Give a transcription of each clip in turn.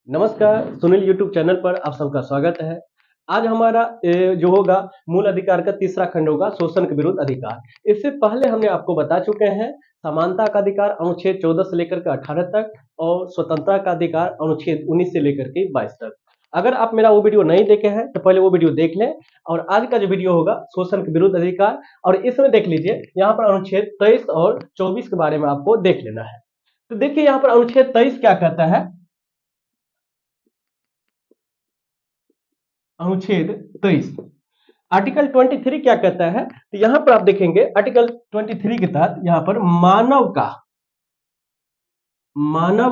नमस्कार, Sunil YouTube channel पर आप सबका स्वागत है। आज हमारा जो होगा मूल अधिकार का तीसरा खंड होगा शोषण के विरुद्ध अधिकार। इससे पहले हमने आपको बता चुके हैं समानता का अधिकार अनुच्छेद 14 से लेकर के 18 तक और स्वतंत्रता का अधिकार अनुच्छेद 19 से लेकर के 22 तक। अगर आप मेरा वो वीडियो नहीं देखे हैं तो पहले वो वीडियो देख लें और आज का जो वीडियो होगा शोषण के विरुद्ध अधिकार और इसमें देख लीजिए यहाँ पर अनुच्छेद 23 और 24 के बारे में आपको देख लेना है। तो देखिए यहाँ पर अनुच्छेद 23 क्या कहता है। अनुच्छेद 23 आर्टिकल 23 क्या कहता है, तो यहां पर आप देखेंगे आर्टिकल 23 के तहत यहां पर मानव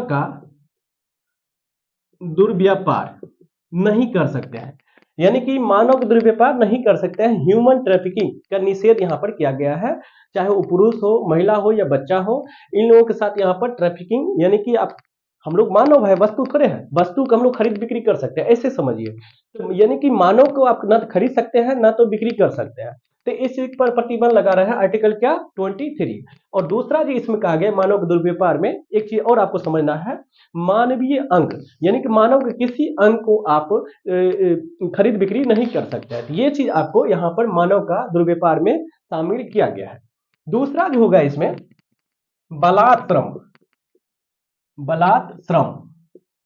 का दुर्व्यापार नहीं कर सकते हैं, यानी कि मानव का दुर्व्यापार नहीं कर सकते हैं। ह्यूमन ट्रैफिकिंग का निषेध यहां पर किया गया है, चाहे वो पुरुष हो, महिला हो या बच्चा हो, इन लोगों के साथ यहां पर ट्रैफिकिंग यानी कि आप हम लोग मानव है, वस्तु थोड़े है, वस्तु को हम लोग खरीद बिक्री कर सकते हैं, ऐसे समझिए। तो यानी कि मानव को आप ना तो खरीद सकते हैं ना तो बिक्री कर सकते हैं, तो इस चीज पर प्रतिबंध लगा रहा है आर्टिकल क्या 23। और दूसरा जो इसमें कहा गया मानव के दुर्व्यापार में एक चीज और आपको समझना है, मानवीय अंग यानी कि मानव के किसी अंग को आप खरीद बिक्री नहीं कर सकते हैं। ये चीज आपको यहाँ पर मानव का दुर्व्यापार में शामिल किया गया है। दूसरा जो होगा इसमें बलात् श्रम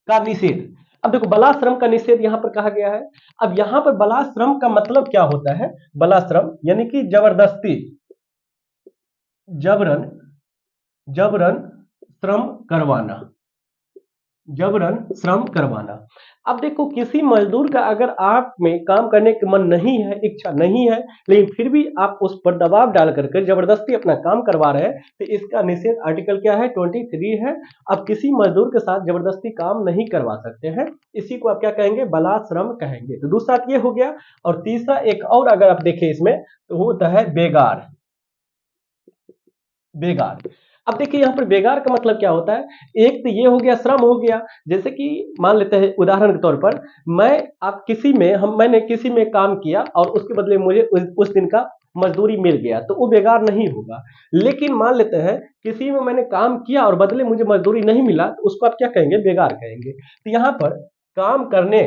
का निषेध। अब देखो बलात् श्रम का निषेध यहां पर कहा गया है। अब यहां पर बलात् श्रम का मतलब क्या होता है, बलात् श्रम यानी कि जबरदस्ती जबरन जबरन श्रम करवाना। अब देखो किसी मजदूर का अगर आप में काम करने का मन नहीं है, इच्छा नहीं है, लेकिन फिर भी आप उस पर दबाव डाल करके जबरदस्ती अपना काम करवा रहे हैं, तो इसका निषेध आर्टिकल क्या है 23 है। आप किसी मजदूर के साथ जबरदस्ती काम नहीं करवा सकते हैं, इसी को आप क्या कहेंगे, बलात् श्रम कहेंगे। तो दूसरा ये हो गया। और तीसरा एक और अगर आप देखें इसमें तो होता है बेगार। अब देखिए यहाँ पर बेगार का मतलब क्या होता है, एक तो ये हो गया श्रम हो गया, जैसे कि मान लेते हैं उदाहरण के तौर पर मैंने किसी में काम किया और उसके बदले मुझे उस दिन का मजदूरी मिल गया, तो वो बेगार नहीं होगा। लेकिन मान लेते हैं किसी में मैंने काम किया और बदले मुझे मजदूरी नहीं मिला, तो उसको आप क्या कहेंगे, बेगार कहेंगे। तो यहाँ पर काम करने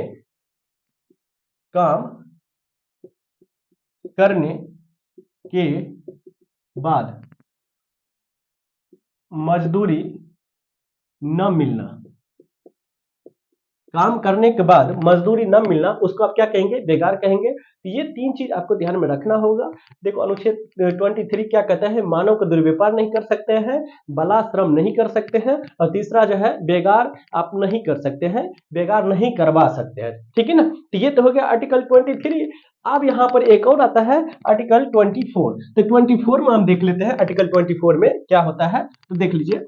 के बाद मजदूरी न मिलना, काम करने के बाद मजदूरी न मिलना, उसको आप क्या कहेंगे, बेगार कहेंगे। तो ये तीन चीज आपको ध्यान में रखना होगा। देखो अनुच्छेद 23 क्या कहता है, मानव का दुर्व्यापार नहीं कर सकते हैं, बलात् श्रम नहीं कर सकते हैं, और तीसरा जो है बेगार आप नहीं कर सकते हैं, बेगार नहीं करवा सकते हैं, ठीक है ना। तो ये तो हो गया आर्टिकल 23। अब यहाँ पर एक और आता है आर्टिकल 24। तो 24 में हम देख लेते हैं आर्टिकल 24 में क्या होता है, तो देख लीजिए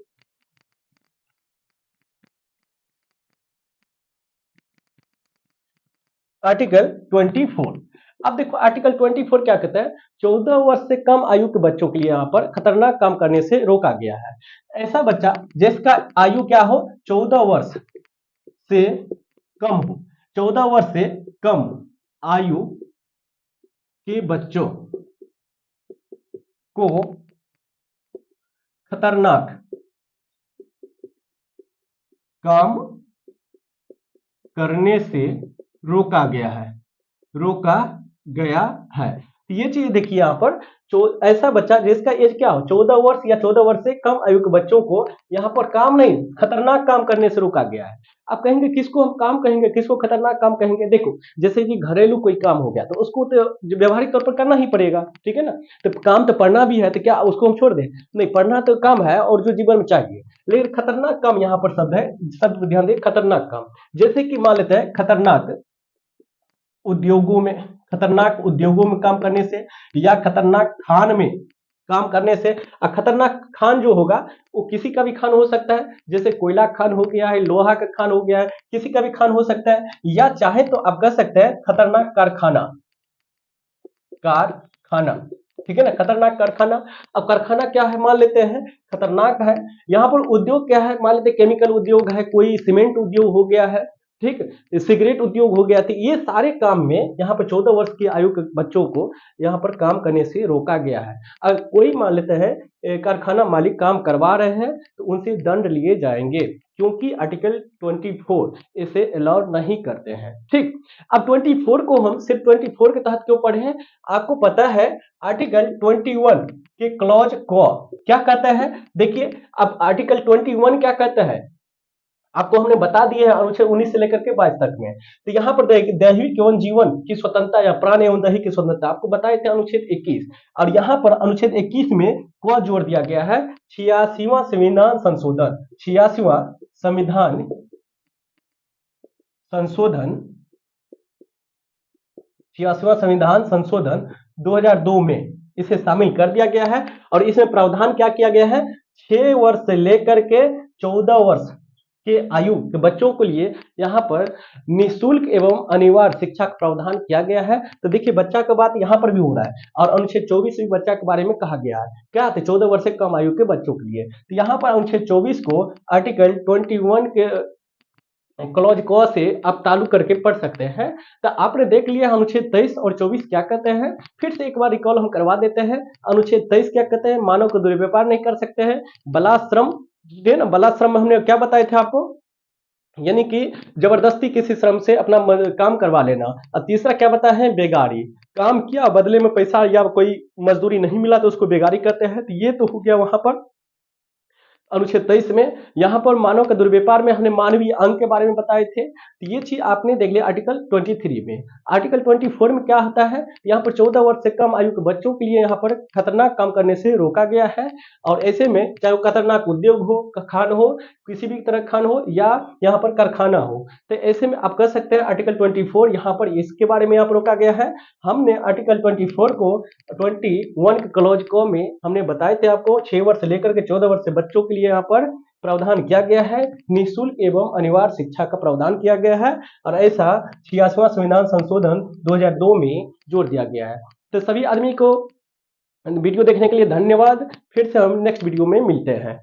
आर्टिकल 24। अब देखो आर्टिकल 24 क्या कहता है, 14 वर्ष से कम आयु के बच्चों के लिए यहाँ पर खतरनाक काम करने से रोका गया है। ऐसा बच्चा जिसका आयु क्या हो, 14 वर्ष से कम हो, 14 वर्ष से कम आयु के बच्चों को खतरनाक काम करने से रोका गया है। तो ये चीज देखिए यहाँ पर ऐसा बच्चा जिसका एज क्या हो, 14 वर्ष या 14 वर्ष से कम आयु के बच्चों को यहाँ पर काम नहीं, खतरनाक काम करने से रोका गया है। आप कहेंगे किसको हम काम कहेंगे, किसको खतरनाक काम कहेंगे। देखो जैसे कि घरेलू कोई काम हो गया तो उसको तो व्यवहारिक तौर पर करना ही पड़ेगा, ठीक है ना। तो काम तो पढ़ना भी है, तो क्या उसको हम छोड़ दें, नहीं, पढ़ना तो काम है और जो जीवन में चाहिए। लेकिन खतरनाक काम यहाँ पर शब्द है, शब्द ध्यान दें, खतरनाक काम। जैसे कि मान लेते हैं खतरनाक उद्योगों में काम करने से, या खतरनाक खान में काम करने से। खतरनाक खान जो होगा वो किसी का भी खान हो सकता है, जैसे कोयला खान हो गया है, लोहा का खान हो गया है, किसी का भी खान हो सकता है। या चाहे तो आप कह सकते हैं खतरनाक कारखाना, ठीक है ना, खतरनाक कारखाना। अब कारखाना क्या है, मान लेते हैं खतरनाक है। यहाँ पर उद्योग क्या है, मान लेते हैं केमिकल उद्योग है, कोई सीमेंट उद्योग हो गया है, ठीक, सिगरेट उद्योग हो गया। तो ये सारे काम में यहाँ पर 14 वर्ष की आयु के बच्चों को यहाँ पर काम करने से रोका गया है। अगर कोई मान लेते हैं कारखाना मालिक काम करवा रहे हैं तो उनसे दंड लिए जाएंगे, क्योंकि आर्टिकल 24 इसे अलाउ नहीं करते हैं। ठीक, अब 24 को हम सिर्फ 24 के तहत क्यों पढ़े हैं? आपको पता है आर्टिकल 21 के क्लॉज क क्या कहता है? देखिए, अब आर्टिकल 21 क्या कहता है आपको हमने बता दिए हैं अनुच्छेद 19 से लेकर के 22 तक में। तो यहाँ पर दैहिक एवं जीवन की स्वतंत्रता या प्राण एवं दैहिक की स्वतंत्रता आपको बताए थे अनुच्छेद 21, और यहाँ पर अनुच्छेद 21 में क्या जोड़ दिया गया है? 86वां संविधान संशोधन, 86वां संविधान संशोधन 86वां संविधान संशोधन 2002 में इसे शामिल कर दिया गया है। और इसमें प्रावधान क्या किया गया है? 6 वर्ष से लेकर के 14 वर्ष के आयु के बच्चों के लिए यहाँ पर निःशुल्क एवं अनिवार्य शिक्षा का प्रावधान किया गया है। तो देखिए, बच्चा का बात यहाँ पर भी हो रहा है, और अनुच्छेद 24 भी बच्चा के बारे में कहा गया है। क्या थे? 14 वर्ष से कम आयु के बच्चों के लिए। तो यहाँ पर अनुच्छेद 24 को आर्टिकल 21 के क्लॉज क से आप तालु करके पढ़ सकते हैं। तो आपने देख लिया अनुच्छेद 23 और 24 क्या कहते हैं, फिर से एक बार रिकॉल हम करवा देते हैं। अनुच्छेद 23 क्या कहते हैं? मानव को दुर्व्यवहार नहीं कर सकते हैं। बलाश्रम, बलाश्रम में हमने क्या बताए थे आपको? यानी कि जबरदस्ती किसी श्रम से अपना काम करवा लेना। और तीसरा क्या बताया है? बेगारी, काम किया बदले में पैसा या कोई मजदूरी नहीं मिला तो उसको बेगारी कहते हैं। तो ये तो हो गया वहां पर अनुच्छेद 23 में। यहाँ पर मानव का दुर्व्यापार में हमने मानवीय अंग के बारे में बताए थे, तो ये चीज आपने देख लिया आर्टिकल 23 में। आर्टिकल 24 में क्या होता है? यहाँ पर 14 वर्ष से कम आयु के बच्चों के लिए यहाँ पर खतरनाक काम करने से रोका गया है। और ऐसे में चाहे वो खतरनाक उद्योग हो, खान हो, किसी भी तरह खान हो, या यहाँ पर कारखाना हो, तो ऐसे में आप कह सकते हैं आर्टिकल 24 यहाँ पर इसके बारे में यहाँ पर रोका गया है। हमने आर्टिकल 24 को 21 के क्लॉज क में हमने बताए थे आपको 6 वर्ष से लेकर के 14 वर्ष से बच्चों के लिए यहाँ पर प्रावधान किया गया है, निःशुल्क एवं अनिवार्य शिक्षा का प्रावधान किया गया है। और ऐसा 86वां संविधान संशोधन 2002 में जोड़ दिया गया है। तो सभी आदमी को वीडियो देखने के लिए धन्यवाद। फिर से हम नेक्स्ट वीडियो में मिलते हैं।